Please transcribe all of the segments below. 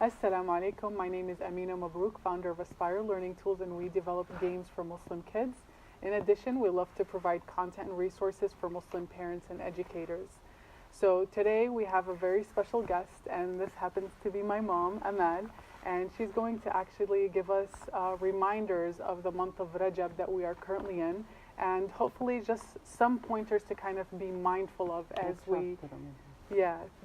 Assalamu alaikum. My name is Amina Mabrook, founder of Aspire Learning Tools, and we develop games for Muslim kids. In addition, we love to provide content and resources for Muslim parents and educators. So today we have a very special guest, and this happens to be my mom, Ahmad, and she's going to actually give us reminders of the month of Rajab that we are currently in, and hopefully just some pointers to kind of be mindful of as we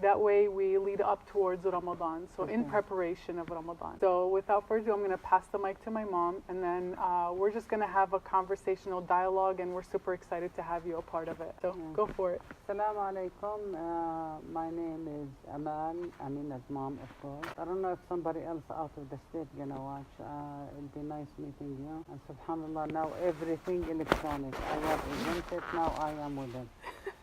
that way we lead up towards Ramadan, so in preparation of Ramadan. So without further ado, I'm going to pass the mic to my mom, and then we're just going to have a conversational dialogue, and we're super excited to have you a part of it. So go for it. Assalamu alaikum. My name is Aman, Amina's mom, of course. I don't know if somebody else out of the state gonna watch. It'll be nice meeting you. And subhanAllah, now everything electronic. I was against it, now I am with it.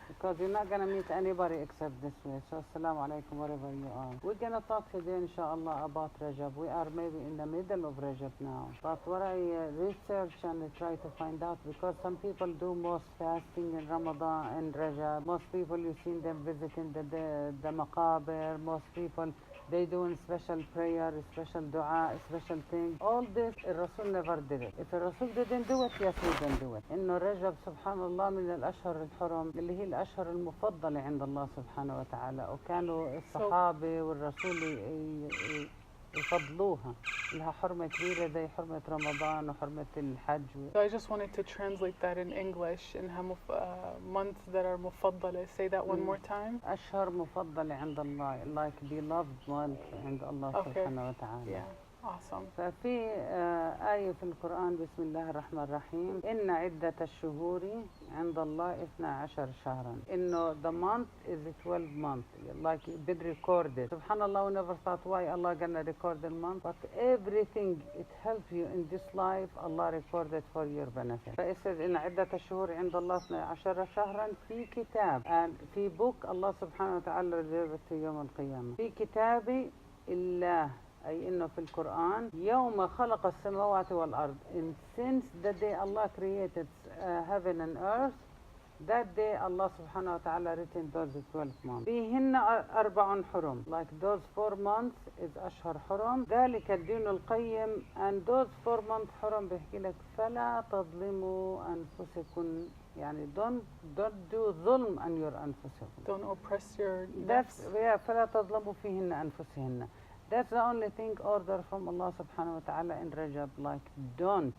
Because you're not going to meet anybody except this way. So, assalamu alaikum, wherever you are. We're going to talk today, inshallah, about Rajab. We are maybe in the middle of Rajab now. But what I research and try to find out, because some people do most fasting in Ramadan and Rajab. Most people, you've seen them visiting the maqabir. Most people, they doing special prayer, special dua, special thing. All this, Rasul never did it. If Rasul didn't do it, yes, we didn't do it. إنه رجب سبحان الله من الأشهر الحرم اللي هي الأشهر المفضلة عند الله سبحانه وتعالى وكانوا الصحابة والرسول يفضلوها لها حرمة كبيرة زي حرمة رمضان وحرمة الحج. So I just wanted to translate that in English in months that are مفضلة. Say that one more time. أشهر مفضلة عند الله, like beloved month عند الله سبحانه وتعالى. Yeah. Awesome. ففي آية في القرآن بسم الله الرحمن الرحيم إن عدة الشهور عند الله 12 شهرا. إنه the month is 12 months, like been recorded. Subhanallah, we never thought why Allah gonna record the month, but everything it helps you in this life, Allah recorded for your benefit. فإit says إن عدة الشهور عند الله 12 شهرا في كتاب, and في book Allah سبحانه وتعالى reserved to يوم القيامة. في كتاب الله, أي إنه في القرآن يوم خلق السماوات والأرض. And since the day Allah created heaven and earth, that day Allah subhanahu wa ta'ala written those 12 months. فيهن 4 حرم, like those 4 months is أشهر حرم. ذلك الدين القيم, and those 4 months حرم بيحكي لك فلا تظلموا أنفسكم, يعني don't do ظلم on your أنفسكم. Don't oppress your nafs. فلا تظلموا فيهن أنفسهن. That's the only thing order from Allah subhanahu wa ta'ala in Rajab, like don't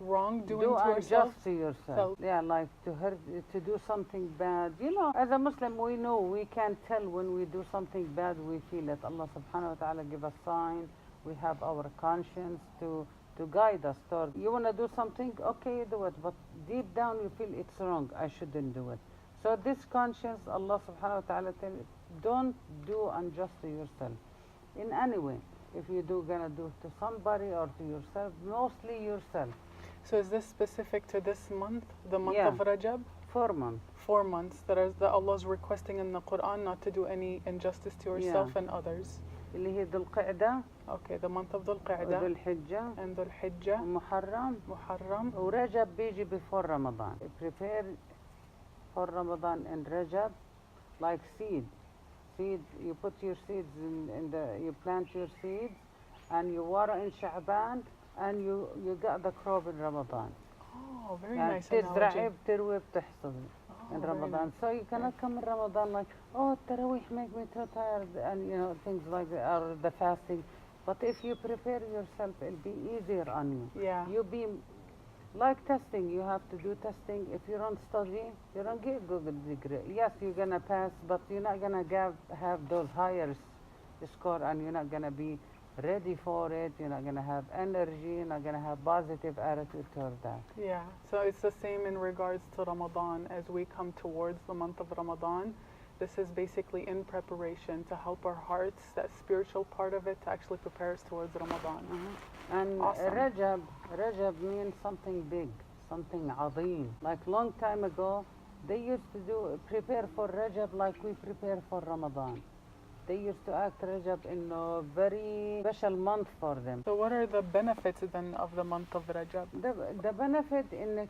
do unjust to yourself. Yeah, like to do something bad. You know, as a Muslim we know we can tell when we do something bad, we feel it. Allah subhanahu wa ta'ala give us sign. We have our conscience to guide us toward, you want to do something, okay, you do it, but deep down you feel it's wrong, I shouldn't do it. So this conscience, Allah subhanahu wa ta'ala tell, don't do unjust to yourself in any way. If you gonna do to somebody or to yourself, mostly yourself. So is this specific to this month, the month of Rajab? 4 months. 4 months that Allah is requesting in the Quran not to do any injustice to yourself and others. اللي هي ذو القعدة. Okay, the month of ذو القعدة. ذو الحجة. And ذو الحجة. محرم. ورجب بيجي before Ramadan. Prepare for Ramadan and Rajab like seed. You put your seeds you plant your seeds and you water in Sha'ban and you got the crop in Ramadan. Oh, very nice analogy. بتروي بتحصد in Ramadan. So you cannot come in Ramadan like, oh, Tarawih make me too tired, and you know, things like that, or the fasting. But if you prepare yourself, it'll be easier on you. Yeah. You be like testing, you have to do testing. If you don't study, you don't get good degree. Yes, you're gonna pass, but you're not gonna have those higher score, and you're not gonna be ready for it. You're not gonna have energy. You're not gonna have positive attitude toward that. Yeah. So it's the same in regards to Ramadan. As we come towards the month of Ramadan, this is basically in preparation to help our hearts, that spiritual part of it, to actually prepare us towards Ramadan. And awesome. Rajab means something big, something azim. Like long time ago, they used to prepare for Rajab like we prepare for Ramadan. They used to act Rajab in a very special month for them. So what are the benefits then of the month of Rajab? The benefit in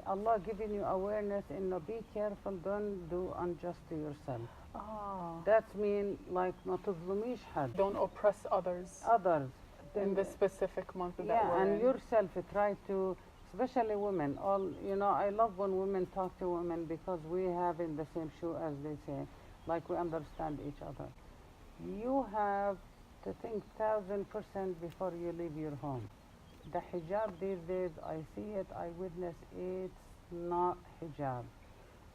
Allah giving you awareness in be careful, don't do unjust to yourself. Ah. That's mean like ما تظلميش حد. Don't oppress others Others. in this specific month that Yeah, we're and in. yourself try to, especially women. I love when women talk to women because we have in the same shoe, as they say, like we understand each other. You have to think 1,000% before you leave your home. The hijab these days, I see it, I witness it's not hijab.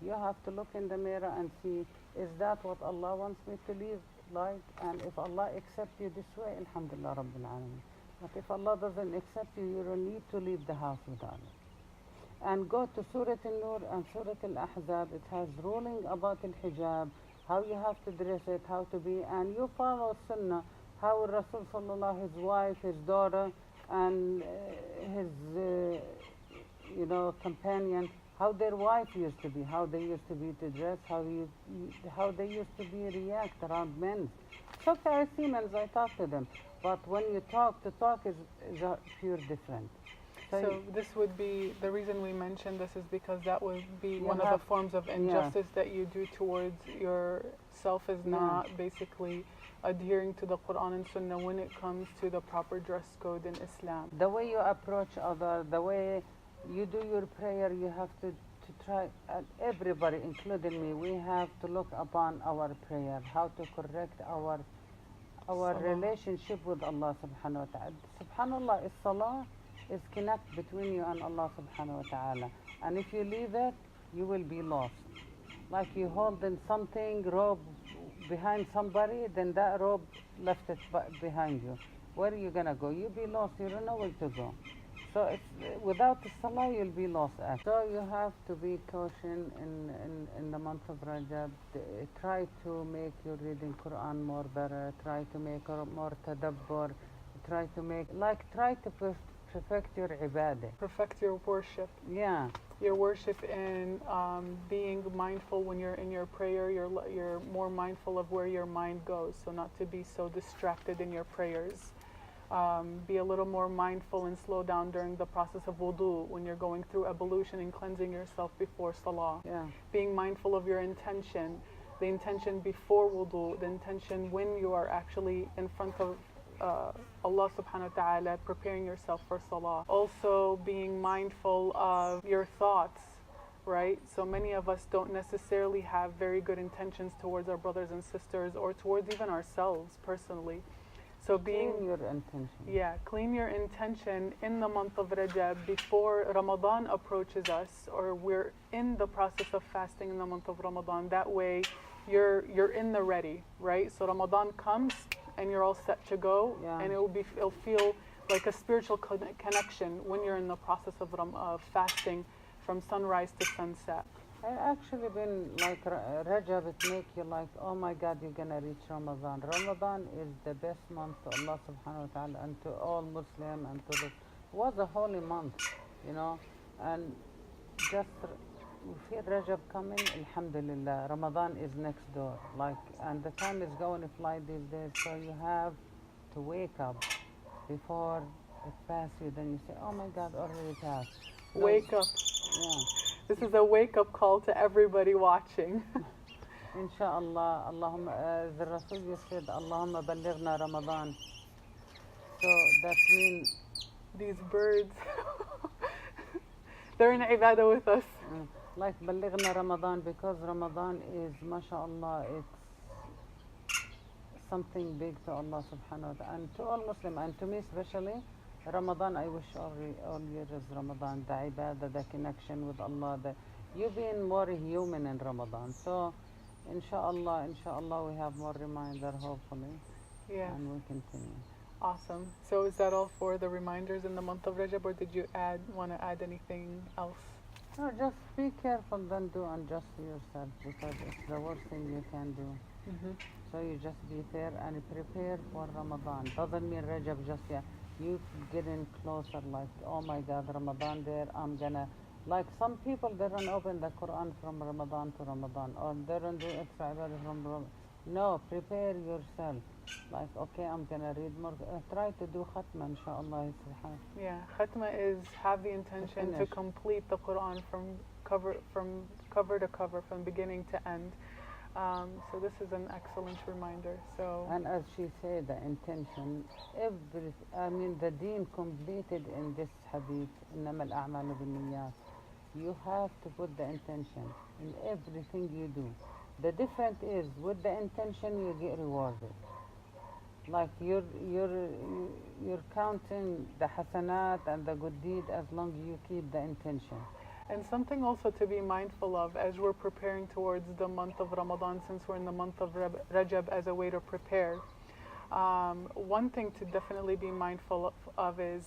You have to look in the mirror and see, is that what Allah wants me to live like? And if Allah accepts you this way, Alhamdulillah Rabbil Alameen. But if Allah doesn't accept you, you don't need to leave the house without it. And go to Surah Al-Nur and Surah Al-Ahzab. It has ruling about Al-Hijab, how you have to dress it, how to be, and you follow Sunnah, how Rasul Sallallahu, his wife, his daughter, and his, companion, how their wife used to be, how they used to be to dress, how they used to be react around men. So I see men, I talk to them, but when you talk is a pure different. So this would be, the reason we mention this is because that would be You one of the forms of injustice yeah. that you do towards yourself, is not basically adhering to the Quran and Sunnah when it comes to the proper dress code in Islam. The way you approach others, the way you do your prayer, you have to try, everybody, including me, we have to look upon our prayer, how to correct our Salah. relationship with Allah subhanahu wa ta'ala. Subhanallah, salah is connect between you and Allah subhanahu wa ta'ala. And if you leave it, you will be lost. Like you holding something, rope behind somebody, then that rope left it behind you. Where are you gonna go? You'll be lost, you don't know where to go. So without the salah, you'll be lost. So you have to be cautious in the month of Rajab. Try to make your reading Quran more better. Try to make more tadabbur. Try to perfect your ibadah. Perfect your worship. Yeah. Your worship in being mindful when you're in your prayer. You're more mindful of where your mind goes, so not to be so distracted in your prayers. Be a little more mindful and slow down during the process of wudu when you're going through ablution and cleansing yourself before salah. Yeah. Being mindful of your intention, the intention before wudu, the intention when you are actually in front of Allah subhanahu wa ta'ala, preparing yourself for salah. Also being mindful of your thoughts, right? So many of us don't necessarily have very good intentions towards our brothers and sisters or towards even ourselves personally. So clean your intention. Yeah, clean your intention in the month of Rajab before Ramadan approaches us, or we're in the process of fasting in the month of Ramadan. That way you're in the ready, right? So Ramadan comes and you're all set to go, and it'll feel like a spiritual connection when you're in the process of fasting from sunrise to sunset. I've actually been like Rajab, it make you like, oh my God, you're gonna reach Ramadan. Ramadan is the best month to Allah subhanahu wa ta'ala and to all Muslim and to the, it was a holy month, and just we feel Rajab coming, alhamdulillah, Ramadan is next door, and the time is going to fly these days, so you have to wake up before it passes you, then you say, oh my God, already passed. Wake up. Yeah. This is a wake-up call to everybody watching. Inshallah, Allahumma, the Rasul said, Allahumma ballighna Ramadan. So that means these birds, they're in ibadah with us. Like ballighna Ramadan, because Ramadan is, mashallah, it's something big to Allah subhanahu wa ta'ala and to all Muslims, and to me especially. Ramadan, I wish all year is Ramadan, the ibadah, the connection with Allah, you being more human in Ramadan. So, inshallah, we have more reminder, hopefully. Yeah. And we continue. Awesome. So is that all for the reminders in the month of Rajab, or did you want to add anything else? No, just be careful, don't do unjust to yourself, because it's the worst thing you can do. Mm-hmm. So you just be fair and prepare for Ramadan. Doesn't mean Rajab just yet. You getting closer, like, oh my God, Ramadan there, I'm gonna, like some people, they don't open the Quran from Ramadan to Ramadan, or they don't do extra ibadah from Ramadan. No, prepare yourself. Like, okay, I'm gonna read more. Try to do khatma, inshallah. Yeah, khatma is have the intention to complete the Quran from cover to cover, from beginning to end. So this is an excellent reminder. So And as she said, the intention, the deen completed in this hadith, إنما الأعمال بالنيات. You have to put the intention in everything you do. The difference is, with the intention you get rewarded. Like you're counting the hasanat and the good deed as long as you keep the intention. and something also to be mindful of as we're preparing towards the month of Ramadan, since we're in the month of Rajab as a way to prepare. One thing to definitely be mindful of is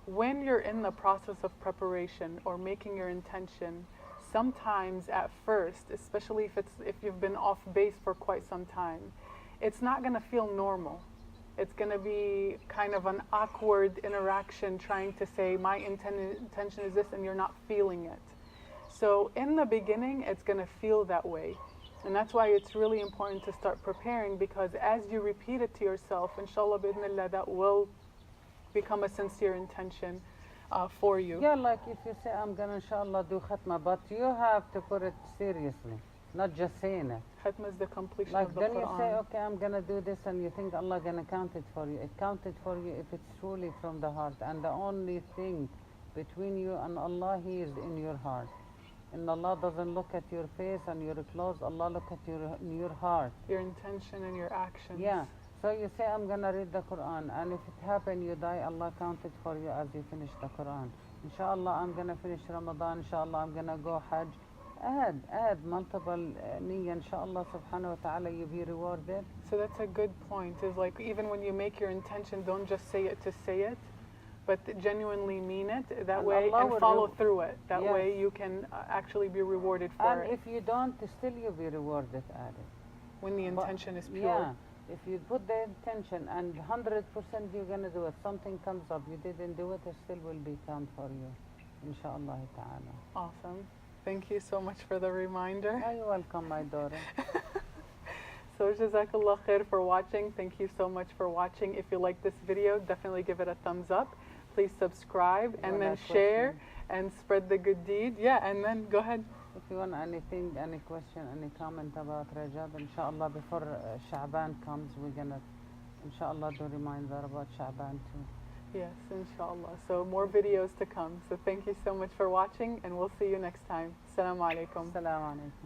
when you're in the process of preparation or making your intention, sometimes at first, especially if you've been off base for quite some time, it's not going to feel normal. It's going to be kind of an awkward interaction trying to say my intention is this and you're not feeling it. So in the beginning, it's going to feel that way. And that's why it's really important to start preparing, because as you repeat it to yourself, inshallah, bi'idhnillah, that will become a sincere intention for you. Yeah, like if you say, I'm gonna inshallah do khatma, but you have to put it seriously, not just saying it. Khatma is the completion Like of the then Quran. you say, okay, I'm gonna do this, and you think Allah gonna count it for you. It counted for you if it's truly from the heart. And the only thing between you and Allah, He is in your heart. And Allah doesn't look at your face and your clothes. Allah look at your heart. Your intention and your actions. Yeah. So you say, I'm gonna read the Quran, and if it happen you die, Allah count it for you as you finish the Quran. Inshallah, I'm gonna finish Ramadan. Inshallah, I'm gonna go Hajj. Add multiple niyyah. Inshallah, subhanahu wa ta'ala, you be rewarded. So that's a good point. Is like even when you make your intention, don't just say it to say it, but genuinely mean it. That And way, Allah and follow will through it. That Yes. way, you can actually be rewarded for And it if you don't, still you be rewarded at it. when the But- intention is pure. Yeah. If you put the intention and 100% you're gonna do it, something comes up, you didn't do it, it still will be count for you. Inshallah ta'ala. Awesome. Thank you so much for the reminder. Oh, you're welcome, my daughter. So Jazakallah khair for watching. Thank you so much for watching. If you like this video, definitely give it a thumbs up. Please subscribe and then share and spread the good deed. Yeah, and then go ahead. If you want anything, any question, any comment about Rajab, inshallah, before Sha'ban comes, we're gonna, inshallah, do reminder about Sha'ban too. Yes, inshallah. So more videos to come. So thank you so much for watching, and we'll see you next time. Assalamu alaikum. Assalamu alaikum.